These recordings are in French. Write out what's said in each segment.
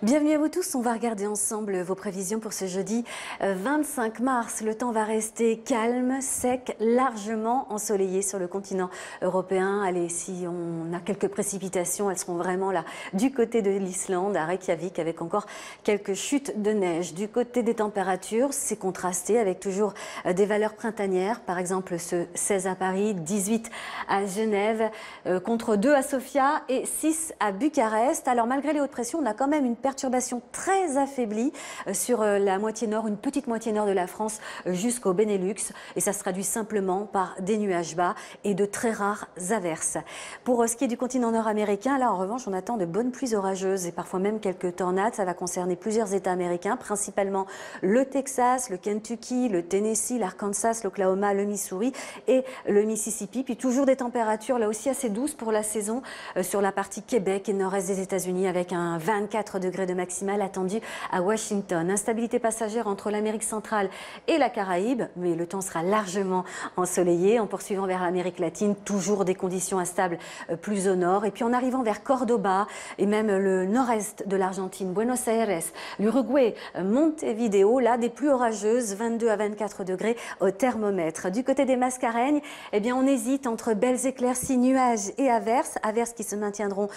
Bienvenue à vous tous, on va regarder ensemble vos prévisions pour ce jeudi 25 mars. Le temps va rester calme, sec, largement ensoleillé sur le continent européen. Allez, si on a quelques précipitations, elles seront vraiment là du côté de l'Islande, à Reykjavik, avec encore quelques chutes de neige. Du côté des températures, c'est contrasté avec toujours des valeurs printanières. Par exemple, ce 16 à Paris, 18 à Genève, contre 2 à Sofia et 6 à Bucarest. Alors malgré les hautes pressions, on a quand même une perturbation très affaiblie sur la moitié nord, une petite moitié nord de la France jusqu'au Benelux. Et ça se traduit simplement par des nuages bas et de très rares averses. Pour ce qui est du continent nord-américain, là en revanche, on attend de bonnes pluies orageuses et parfois même quelques tornades. Ça va concerner plusieurs États américains, principalement le Texas, le Kentucky, le Tennessee, l'Arkansas, l'Oklahoma, le Missouri et le Mississippi. Puis toujours des températures là aussi assez douces pour la saison sur la partie Québec et nord-est des États-Unis avec un 24 degrés de maximal attendu à Washington. Instabilité passagère entre l'Amérique centrale et la Caraïbe, mais le temps sera largement ensoleillé. En poursuivant vers l'Amérique latine, toujours des conditions instables plus au nord. Et puis en arrivant vers Cordoba et même le nord-est de l'Argentine, Buenos Aires, l'Uruguay, Montevideo, là des pluies orageuses, 22 à 24 degrés au thermomètre. Du côté des Mascareignes, eh bien on hésite entre belles éclaircies, nuages et averses. Averses qui se maintiendront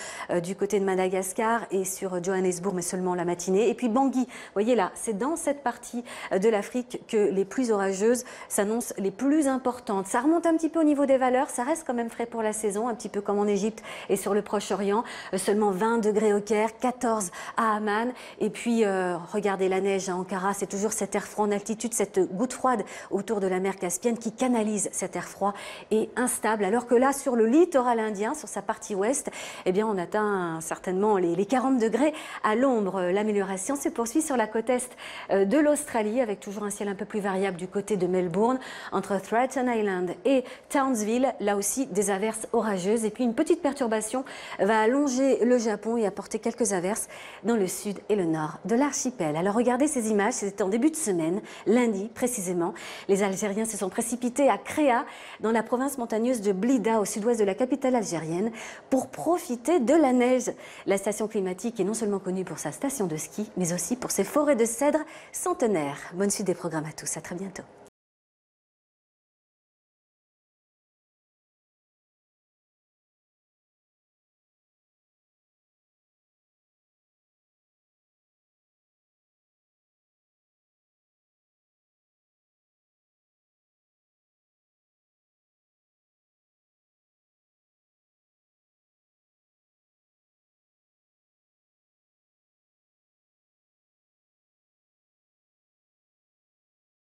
du côté de Madagascar et sur Johannesburg, mais seulement la matinée. Et puis Bangui, vous voyez là, c'est dans cette partie de l'Afrique que les pluies orageuses s'annoncent les plus importantes. Ça remonte un petit peu au niveau des valeurs, ça reste quand même frais pour la saison, un petit peu comme en Égypte et sur le Proche-Orient. Seulement 20 degrés au Caire, 14 à Amman. Et puis, regardez la neige à Ankara, c'est toujours cet air froid en altitude, cette goutte froide autour de la mer Caspienne qui canalise cet air froid et instable. Alors que là, sur le littoral indien, sur sa partie ouest, eh bien, on atteint certainement les 40 degrés à l'ombre. L'amélioration se poursuit sur la côte est de l'Australie avec toujours un ciel un peu plus variable du côté de Melbourne, entre Threaten Island et Townsville. Là aussi, des averses orageuses. Et puis, une petite perturbation va allonger le Japon et apporter quelques averses dans le sud et le nord de l'archipel. Alors, regardez ces images. C'était en début de semaine, lundi précisément. Les Algériens se sont précipités à Créa, dans la province montagneuse de Blida, au sud-ouest de la capitale algérienne, pour profiter de la neige. La station climatique est non seulement connue pour sa station de ski, mais aussi pour ses forêts de cèdres centenaires. Bonne suite des programmes à tous, à très bientôt.